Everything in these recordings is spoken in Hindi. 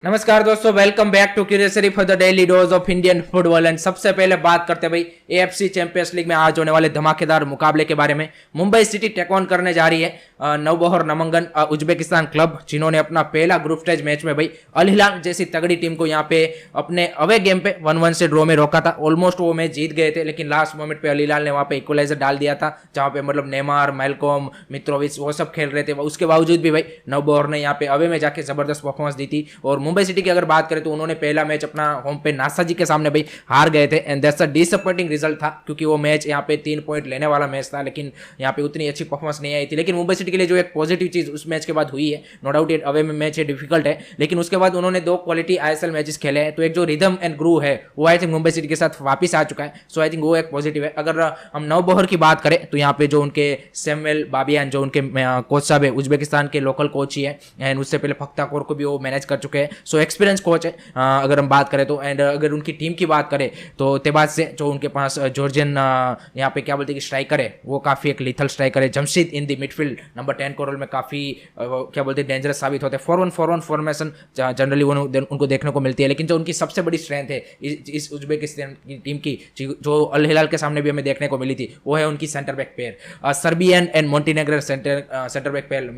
नमस्कार दोस्तों, वेलकम बैक टू क्यूरियसरी for the daily dose of Indian football. And सबसे पहले बात करते हैं भाई एएफसी चैंपियंस लीग में आज होने वाले धमाकेदार मुकाबले के बारे में। मुंबई सिटी टेक ऑन करने जा रही है नवबहर नामंगन उज्बेकिस्तान क्लब, जिन्होंने अपना पहला ग्रुप स्टेज मैच में भाई अल हिलाल जैसी तगड़ी टीम को यहाँ पे अपने अवे गेम पे 1-1 से ड्रॉ में रोका था। ऑलमोस्ट वो मैच जीत गए थे, लेकिन लास्ट मोमेंट पे अल हिलाल ने वहाँ पे इक्वलाइजर डाल दिया था, जहाँ पे मतलब नेमार, मेलकॉम, मित्रोविच वो सब खेल रहे थे। उसके बावजूद भी भाई नवबहर ने यहाँ पे अवे में जाके जबरदस्त परफॉर्मेंस दी थी। और मुंबई सिटी की अगर बात करें तो उन्होंने पहला मैच अपना होम पे नासाजी के सामने भाई हार गए थे, and that's a disappointing result था, क्योंकि वो मैच यहाँ पे 3 पॉइंट लेने वाला मैच था, लेकिन यहाँ पे उतनी अच्छी परफॉर्मेंस नहीं आई थी। लेकिन मुंबई सिटी के लिए जो एक पॉजिटिव चीज उस मैच के बाद हुई है, नो डाउट ये अवे में मैच है, डिफिकल्ट है, लेकिन उसके बाद उन्होंने 2 क्वालिटी आईएसएल मैचेस खेले हैं, तो एक जो रिदम एंड ग्रू है वो आई थिंक मुंबई सिटी के साथ वापस आ चुका है। सो आई थिंक वो एक पॉजिटिव है। अगर हम नवबहर की बात करें तो यहाँ पे जो उनके सैमुअल बाबियान, जो उनके कोच साहब है, उज्बेकिस्तान के लोकल कोच ही है, एंड उससे पहले फख्ताकोर को भी वो मैनेज कर चुके हैं। सो एक्सपीरियंस कोच है अगर हम बात करें तो। एंड अगर उनकी टीम की बात करें तो तेबाज से जो उनके पास जॉर्जियन यहाँ पे क्या बोलते हैं कि स्ट्राइकर है, वो काफ़ी एक लीथल स्ट्राइकर है। Jamshed in the midfield number 10 के रोल में काफ़ी क्या बोलते हैं डेंजरस साबित होते हैं। 4-1-4-1 फॉर्मेशन जनरली उनको देखने को मिलती है, लेकिन जो उनकी सबसे बड़ी स्ट्रेंथ है इस उज्बेकिस्तान की टीम की, जो अल हिलाल के सामने भी हमें देखने को मिली थी, वो है उनकी centre back pair, Serbian and Montenegro centre back pair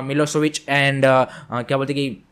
Milosevic and क्या बोलते हैं कि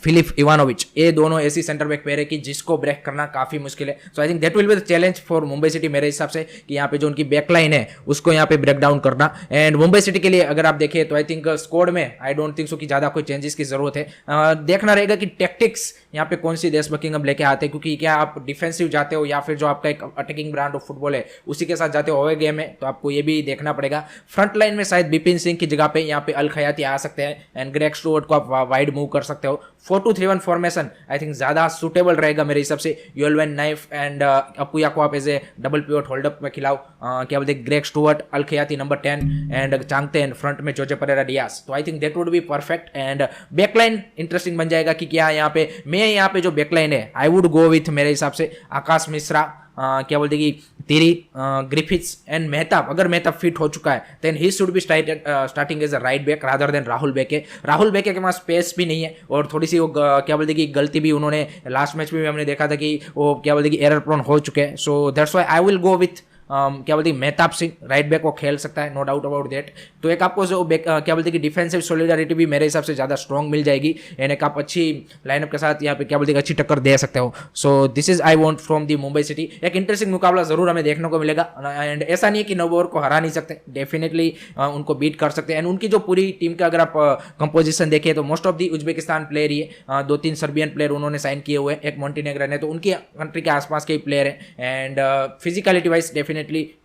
फिलिप इवानोविच। ये दोनों ऐसी सेंटर बैक पेयर है कि जिसको ब्रेक करना काफ़ी मुश्किल है। So I think that will be the challenge for Mumbai city मेरे हिसाब से, कि यहाँ पे जो उनकी बैकलाइन है उसको यहाँ पे ब्रेक डाउन करना। एंड मुंबई सिटी के लिए अगर आप देखें तो आई थिंक स्क्वाड में आई डोंट थिंक सो कि ज़्यादा कोई चेंजेस की जरूरत है। देखना रहेगा कि टैक्टिक्स यहाँ पे कौन सी देश बकिंगम लेके आते हैं, क्योंकि क्या आप डिफेंसिव जाते हो या फिर जो आपका एक अटैकिंग ब्रांड ऑफ फुटबॉल है उसी के साथ जाते हो अवे गेम में, तो आपको ये भी देखना पड़ेगा। फ्रंट लाइन में शायद बिपिन सिंह की जगह पे यहाँ पे अल खयाती आ सकते हैं, एंड ग्रेग स्टुअर्ट को आप वाइड मूव कर सकते हो। 4-2-3-1 फॉर्मेशन आई थिंक ज्यादा सुटेबल रहेगा मेरे हिसाब से। योलवेन नाइफ एंड अपुया को आप as a double pivot hold up में खिलाओ, क्या बोलते हैं Greg Stewart, Al Khayati number 10 and Chhangte and front में जोजे परेरा डियास। तो I think that would be perfect. And backline interesting बन जाएगा कि क्या यहाँ पे यहाँ पे जो बैकलाइन है आई वुड गो विथ मेरे हिसाब से आकाश मिश्रा, क्या बोलते हैं कि तेरी ग्रिफिथ्स एंड मेहताब। अगर मेहताब फिट हो चुका है then he should be starting as a right back rather than Rahul Bheke. Rahul Bheke के पास स्पेस भी नहीं है, और थोड़ी सी वो क्या बोलते हैं कि गलती भी उन्होंने लास्ट मैच में भी हमने देखा था कि वो क्या बोलते हैं कि एरर प्रोन हो चुके हैं। So that's why I will go with क्या बोलते हैं मेहताब सिंह। राइट बैक वो खेल सकता है, नो डाउट अबाउट दैट। तो एक आपको जो क्या बोलते हैं कि डिफेंसिव सोलिडारिटी भी मेरे हिसाब से ज़्यादा स्ट्रॉन्ग मिल जाएगी, यानी कि आप अच्छी लाइनअप के साथ यहाँ पे क्या बोलते हैं अच्छी टक्कर दे सकते हो। So this is I want from the Mumbai city. एक इंटरेस्टिंग मुकाबला जरूर हमें देखने को मिलेगा, एंड ऐसा नहीं है कि नवबहर को हरा नहीं सकते, डेफिनेटली उनको बीट कर सकते हैं। एंड उनकी जो पूरी टीम का अगर आप कंपोजिशन देखें तो most of the Uzbekistan player ही है। 2-3 सर्बियन प्लेयर उन्होंने साइन किए हुए हैं, एक मोंटेनेग्रो ने, तो उनकी कंट्री के आसपास के ही प्लेयर है। And physicality wise definitely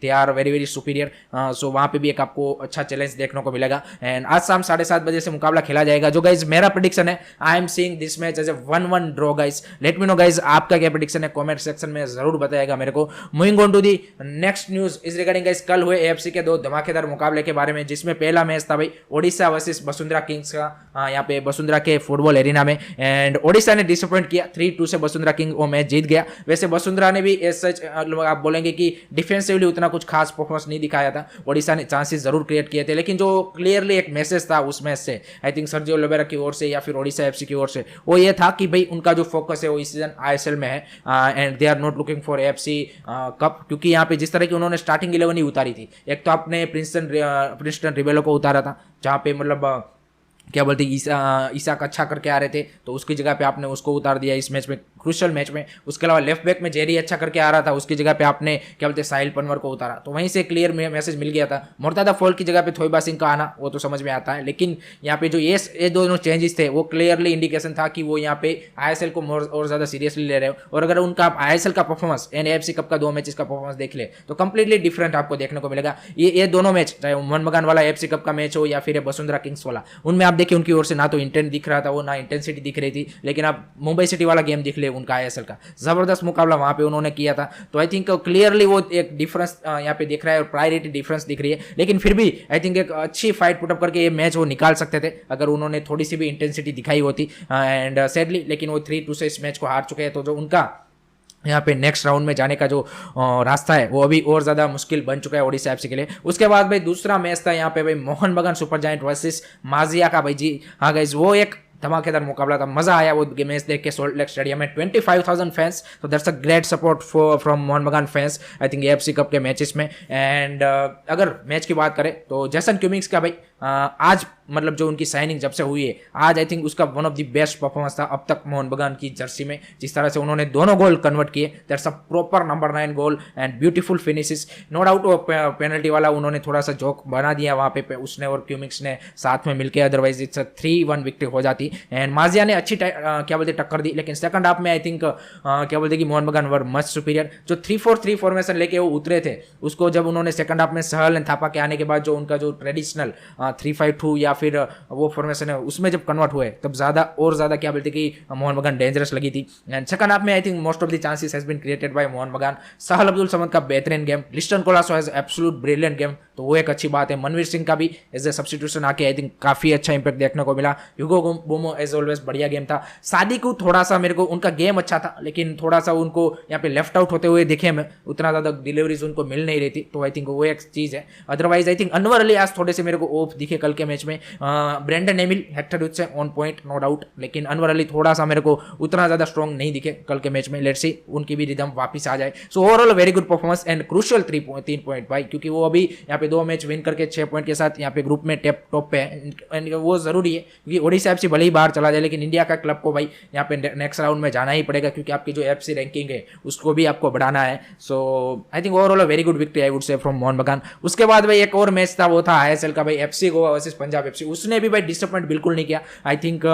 they are very superior. So वहां पे भी एक आपको अच्छा चैलेंज देखने को मिलेगा। एंड आज शाम 7:30 बजे से मुकाबला खेला जाएगा। जो गाइज मेरा प्रेडिक्शन है, I am seeing this match as a 1-1 draw guys. Let me know guys आपका क्या प्रेडिक्शन है, कमेंट सेक्शन में जरूर बताएगा मेरे को। Moving on to the next news is regarding guys कल हुए एएफसी के 2 धमाकेदार मुकाबले के बारे में, जिसमें पहला मैच था भाई ओडिशा वर्सेस वसुंधरा किंग्स का, यहाँ पे वसुंधरा के फुटबॉल एरिना में। एंड ओडिशा ने डिसअपॉइंट किया, 3-2 से वसुंधरा किंग वो मैच जीत गया। वैसे वसुंधरा ने भी एज सच आप बोलेंगे कि डिफेंसिवली उतना कुछ खास परफॉर्मेंस नहीं दिखाया था। ओडिशा ने चांसेस जरूर क्रिएट किए थे, लेकिन जो क्लियरली एक मैसेज था उस मैच से, आई थिंक सर्जियो लोबेरा की ओर से या फिर ओडिशा एफसी की ओर से, वो ये था कि भाई उनका जो फोकस है वो इस सीजन आईएसएल में है, and they are not looking for FC cup. क्योंकि यहाँ पे जिस तरह की उन्होंने स्टार्टिंग 11 ही उतारी थी, एक तो आपने प्रिंसटन रिबेलो को उतारा था, जहाँ पे मतलब क्या बोलते ईसा का अच्छा करके आ रहे थे, तो उसकी जगह पे आपने उसको उतार दिया इस मैच में, क्रूशियल मैच में। उसके अलावा लेफ्ट बैक में जेरी अच्छा करके आ रहा था, उसकी जगह पे आपने क्या बोलते साहिल पनवर को उतारा, तो वहीं से क्लियर मैसेज मिल गया था। मुर्तदा फॉल की जगह पे थोइबा सिंह का आना वो तो समझ में आता है, लेकिन यहाँ पे जो ये दोनों चेंजेस थे वो क्लियरली इंडिकेशन था कि वो यहाँ पे आईएसएल को और ज्यादा सीरियसली ले रहे हो। और अगर उनका आईएसएल का परफॉर्मेंस एंड एएफसी कप का 2 मैचेस का परफॉर्मेंस देख ले तो कंप्लीटली डिफरेंट आपको देखने को मिलेगा। ये दोनों मैच, चाहे मोहन बगान वाला एएफसी कप का मैच हो या फिर वसुंधरा किंग्स वाला, उनमें आप देखिए उनकी ओर से ना तो इंटेंट दिख रहा था, वो ना इंटेंसिटी दिख रही थी। लेकिन आप मुंबई सिटी वाला गेम दिख ले उनका आईएसएल का, जबरदस्त मुकाबला वहां पे उन्होंने किया था। तो आई थिंक क्लियरली वो एक डिफरेंस यहाँ पे दिख रहा है और प्रायोरिटी डिफरेंस दिख रही है। लेकिन फिर भी आई थिंक एक अच्छी फाइट पुटअप करके ये मैच वो निकाल सकते थे अगर उन्होंने थोड़ी सी भी इंटेंसिटी दिखाई होती। एंड सैडली लेकिन वो 3-2 से इस मैच को हार चुके हैं, तो जो उनका यहाँ पे नेक्स्ट राउंड में जाने का जो रास्ता है वो अभी और ज़्यादा मुश्किल बन चुका है ओडिशा एफसी के लिए। उसके बाद भाई दूसरा मैच था यहाँ पे भाई मोहन बगान सुपर जायंट वर्सेस माजिया का भाई जी। हाँ गाइज, वो एक धमाकेदार मुकाबला था, मजा आया वो मैच देख के सॉल्ट लेक स्टेडियम में 25,000 फैंस, तो that's a great support from Mohun Bagan fans I think AFC cup के मैचेस में। एंड अगर मैच की बात करें तो जेसन क्यूमिंग्स का भाई आज मतलब जो उनकी साइनिंग जब से हुई है आज आई थिंक उसका one of the best performance था अब तक मोहन बगान की जर्सी में, जिस तरह से उन्होंने दोनों गोल कन्वर्ट किए, that's a proper number 9 goal and beautiful finishes. No doubt वो पेनल्टी वाला उन्होंने थोड़ा सा जोक बना दिया वहाँ पे उसने और क्यूमिंग्स ने साथ में मिलकर, अदरवाइज इट्स 3-1 विक्ट्री हो जाती। एंड माजिया ने अच्छी क्या बोलते टक्कर दी, लेकिन सेकंड हाफ में आई थिंक क्या बोलते कि मोहन बगान वर मच सुपीरियर। जो 3-4-3 फॉर्मेशन लेके वो उतरे थे उसको जब उन्होंने सेकंड हाफ में सहल एंड थापा के आने के बाद जो उनका जो ट्रेडिशनल 3-5-2 या फिर वो फॉर्मेशन है उसमें जब कन्वर्ट हुए तब ज़्यादा और ज़्यादा क्या बोलते कि मोहन बगान डेंजरस लगी थी। एंड सेकंड हाफ में I think most of the chances has been created by Mohun Bagan. Sahal Abdul Samad का बेहतरीन game, Liston Colaco has absolute brilliant game, तो वो एक अच्छी बात है। मनवीर सिंह का भी एज ए सब्स्टिट्यूशन आके आई थिंक काफ़ी अच्छा इंपैक्ट देखने को मिला। ह्यूगो बोमो एज ऑलवेज बढ़िया गेम था। सादी को थोड़ा सा मेरे को उनका गेम अच्छा था लेकिन थोड़ा सा उनको यहाँ पे लेफ्ट आउट होते हुए दिखे में, उतना ज़्यादा डिलीवरीज उनको मिल नहीं रही थी, तो आई थिंक वो एक चीज़ है। Otherwise I think Anwar Ali आज थोड़े से मेरे को ऑफ दिखे कल के मैच में। ब्रेंडन एमिल हेक्टर से ऑन पॉइंट नो डाउट, लेकिन अनवर अली थोड़ा सा मेरे को उतना ज़्यादा स्ट्रॉन्ग नहीं दिखे कल के मैच में। लेट्स सी उनकी भी रिदम वापस आ जाए। So overall very good performance and crucial 3 point भाई, क्योंकि वो अभी यहाँ पे 2 मैच विन करके 6 पॉइंट के साथ यहाँ पे ग्रुप में टॉप पे है एंड वो जरूरी है क्योंकि ओडिशा एफसी भले ही बाहर चला जाए लेकिन इंडिया का क्लब को भाई यहाँ पे नेक्स्ट राउंड में जाना ही पड़ेगा क्योंकि आपकी जो एफसी रैंकिंग है उसको भी आपको बढ़ाना है। So I think overall very good victory I would say from Mohun Bagan. उसके बाद भाई एक और मैच था, वो था आईएसएल का भाई FC Goa versus Punjab FC. उसने भी भाई डिसअपॉइंट बिल्कुल नहीं किया। आई थिंक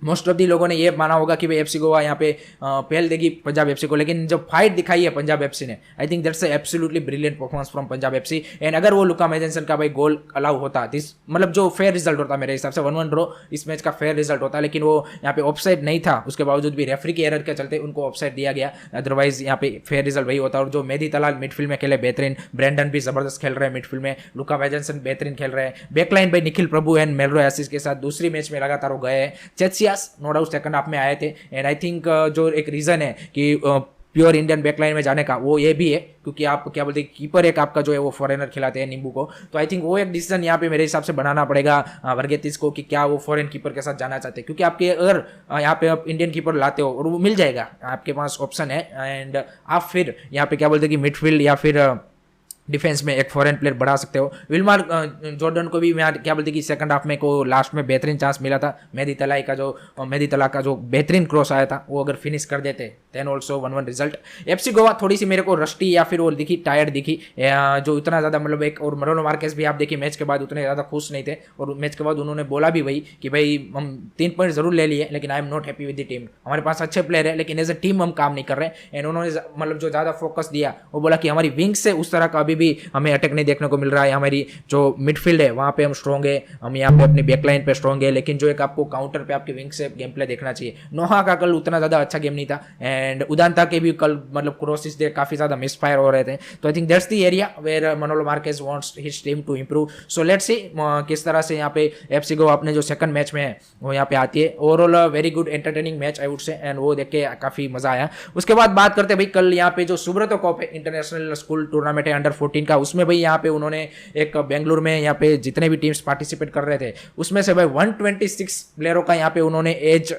मोस्ट ऑफ दी लोगों ने ये माना होगा कि भाई एफसी गोवा यहाँ पे पहल देगी पंजाब एफसी को, लेकिन जब फाइट दिखाई है पंजाब एफसी ने आई think that's absolutely brilliant performance from Punjab FC. And अगर वो लुका मैजेंसन का भाई गोल अलाउ होता दिस मतलब जो फेयर रिजल्ट होता मेरे हिसाब से 1-1 ड्रॉ इस मैच का फेयर रिजल्ट होता, लेकिन वो यहाँ पे ऑफसाइड नहीं था, उसके बावजूद भी रेफरी की एरर के चलते उनको ऑफसाइड दिया गया, अदरवाइज यहाँ पे फेयर रिजल्ट वही होता। और जो मेहदी तलाल मिडफील्ड में खेले बेहतरीन, ब्रेंडन भी जबरदस्त खेल रहे हैं मिडफील्ड में, लुका मैजेंसन बेहतरीन खेल रहे हैं, बैकलाइन भाई निखिल प्रभु एंड मेलरो एसिस के साथ दूसरी मैच में लगातार वो गए हैं। चेसियास नो डाउट सेकंड हाफ में आए थे एंड आई थिंक जो एक रीजन है कि प्योर इंडियन बैकलाइन में जाने का वो ये भी है क्योंकि आप क्या बोलते हैं कीपर एक आपका जो है वो फॉरेनर खिलाते हैं नींबू को, तो आई थिंक वो एक डिसीजन यहाँ पे मेरे हिसाब से बनाना पड़ेगा वर्गेतिस को कि क्या वो फॉरेन कीपर के साथ जाना चाहते हैं, क्योंकि आपके अगर यहाँ पे आप इंडियन कीपर लाते हो और वो मिल जाएगा आपके पास ऑप्शन है एंड आप फिर यहाँ पे क्या बोलते हैं कि मिडफील्ड या फिर डिफेंस में एक फॉरेन प्लेयर बढ़ा सकते हो। विल्मार जॉर्डन को भी मैं क्या बोलते कि सेकंड हाफ में को लास्ट में बेहतरीन चांस मिला था, मेहदी तला का जो बेहतरीन क्रॉस आया था वो अगर फिनिश कर देते then also 1-1 result. FC Goa थोड़ी सी मेरे को रस्टी या फिर वो दिखी टायर्ड दिखी, जो इतना ज़्यादा मतलब एक और मरोनो मार्केस भी आप देखिए मैच के बाद उतने ज़्यादा खुश नहीं थे और मैच के बाद उन्होंने बोला भी वही कि भाई हम 3 पॉइंट जरूर ले लिए लेकिन I am not happy with the team, हमारे पास अच्छे प्लेयर है लेकिन एज ए टीम हम काम नहीं कर रहे। एंड उन्होंने मतलब जो ज़्यादा फोकस दिया वो बोला कि हमारी विंग से उस तरह का अभी भी हमें अटैक नहीं देखने को मिल रहा है, हमारी जो मिडफील्ड है वहाँ पे हम स्ट्रॉन्ग है, हम यहाँ पे अपनी बैकलाइन पे स्ट्रॉन्ग है, लेकिन जो एक आपको काउंटर पे आपके विंग से गेम प्ले देखना चाहिए। नोहा का कल उतना ज़्यादा अच्छा गेम नहीं था एंड उदांता के भी कल मतलब क्रॉसेस दे काफ़ी ज़्यादा मिस फायर हो रहे थे, तो I think that's the area where Manolo Marquez wants his team to improve. So let's see किस तरह से यहाँ पे एफसी गोवा अपने जो सेकंड मैच में है वो यहाँ पे आती है। Overall very good entertaining match I would से एंड वो देख के काफ़ी मजा आया। उसके बाद बात करते हैं भाई कल यहाँ पे जो सुब्रतो कप है इंटरनेशनल स्कूल टूर्नामेंट है अंडर 14 का, उसमें भाई यहाँ पे उन्होंने एक बेंगलुरु में यहाँ पे जितने भी टीम्स पार्टिसिपेट कर रहे थे उसमें से भाई 126 प्लेयरों का यहाँ पे उन्होंने एज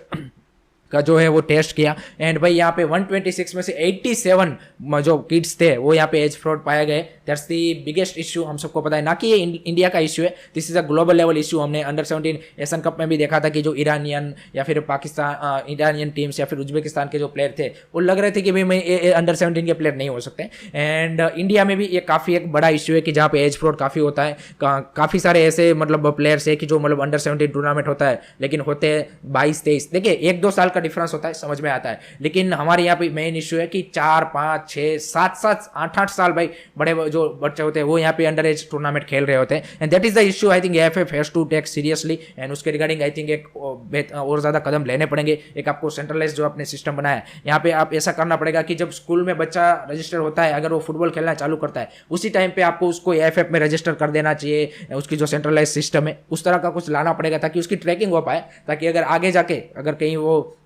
का जो है वो टेस्ट किया एंड भाई यहाँ पे 126 में से 87 जो किड्स थे वो यहाँ पे एज फ्रॉड पाए गए। दैट्स दी बिगेस्ट इश्यू, हम सबको पता है ना कि ये इंडिया का इश्यू है, this is a global level issue. हमने अंडर 17 एशियन कप में भी देखा था कि जो ईरानियन या फिर पाकिस्तान ईरानियन टीम्स या फिर उज्बेकिस्तान के जो प्लेयर थे वो लग रहे थे कि भाई मैं अंडर 17 के प्लेयर नहीं हो सकते एंड इंडिया में भी ये काफ़ी एक बड़ा इश्यू है कि जहाँ पे एज फ्रॉड काफ़ी होता है। काफ़ी सारे ऐसे मतलब प्लेयर्स है कि जो मतलब अंडर 17 टूर्नामेंट होता है लेकिन होते 22-23, देखिए 1-2 साल का डिफरेंस होता है समझ में आता है, लेकिन हमारे यहाँ पे मेन इश्यू है कि 4, 5, 6, 7, 8 साल भाई बड़े जो बच्चे होते हैं वो यहाँ पे अंडर एज टूर्नामेंट खेल रहे होते हैं and that is the issue I think AFF has to take seriously and उसके रिगार्डिंग आई थिंक एक और ज़्यादा कदम लेने पड़ेंगे। एक आपको सेंट्रलाइज जो आपने सिस्टम बनाया है यहाँ पे आप ऐसा करना पड़ेगा कि जब स्कूल में बच्चा रजिस्टर होता है अगर वो फुटबॉल खेलना चालू करता है उसी टाइम पे आपको उसको एएफएफ में रजिस्टर कर देना चाहिए, उसकी जो सेंट्रलाइज सिस्टम है उस तरह का कुछ लाना पड़ेगा ताकि उसकी ट्रैकिंग हो पाए, ताकि अगर आगे जाके अगर कहीं वो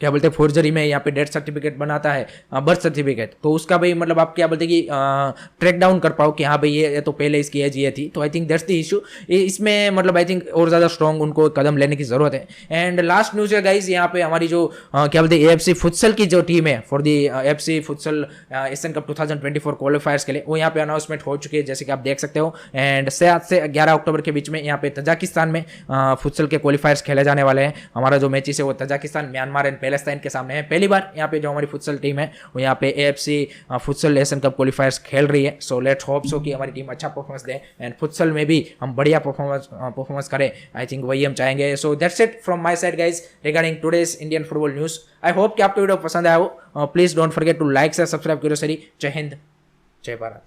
क्या बोलते हैं फोर्जरी में यहाँ पे डेथ सर्टिफिकेट बनाता है, बर्थ सर्टिफिकेट, तो उसका भाई मतलब आप क्या बोलते हैं कि ट्रैक डाउन कर पाओ कि हाँ भाई ये तो पहले इसकी एज ये थी। तो I think that's the issue. इसमें मतलब आई थिंक और ज़्यादा स्ट्रॉन्ग उनको कदम लेने की ज़रूरत है। एंड लास्ट न्यूज़ है गाइज, यहाँ पे हमारी जो क्या बोलते हैं AFC फुटसल की जो टीम है for the AFC futsal Asian cup 2024 क्वालिफायर्स के लिए, वो यहाँ पे अनाउंसमेंट हो चुकी है जैसे कि आप देख सकते हो। एंड 7 से 11 अक्टूबर के बीच में यहाँ पे तजाकिस्तान में फुटसल के क्वालिफायर्स खेले जाने वाले हैं। हमारा जो मैचेस है वो तजाकिस्तान, म्यांमार एंड पैलेस्टाइन के सामने है। पहली बार यहाँ पे जो हमारी फुटसल टीम है वो यहाँ पे AFC फुटसल एशियन कप क्वालिफायर्स खेल रही है। सो लेट्स होप सो कि हमारी टीम अच्छा परफॉर्मेंस दे एंड फुटसल में भी हम बढ़िया परफॉर्मेंस करें। आई थिंक वही हम चाहेंगे। So that's it from my side guys regarding today's Indian football news. I hope कि आपको वीडियो पसंद आया हो। Please don't forget to like से सब्सक्राइब करो सरी। जय हिंद, जय भारत।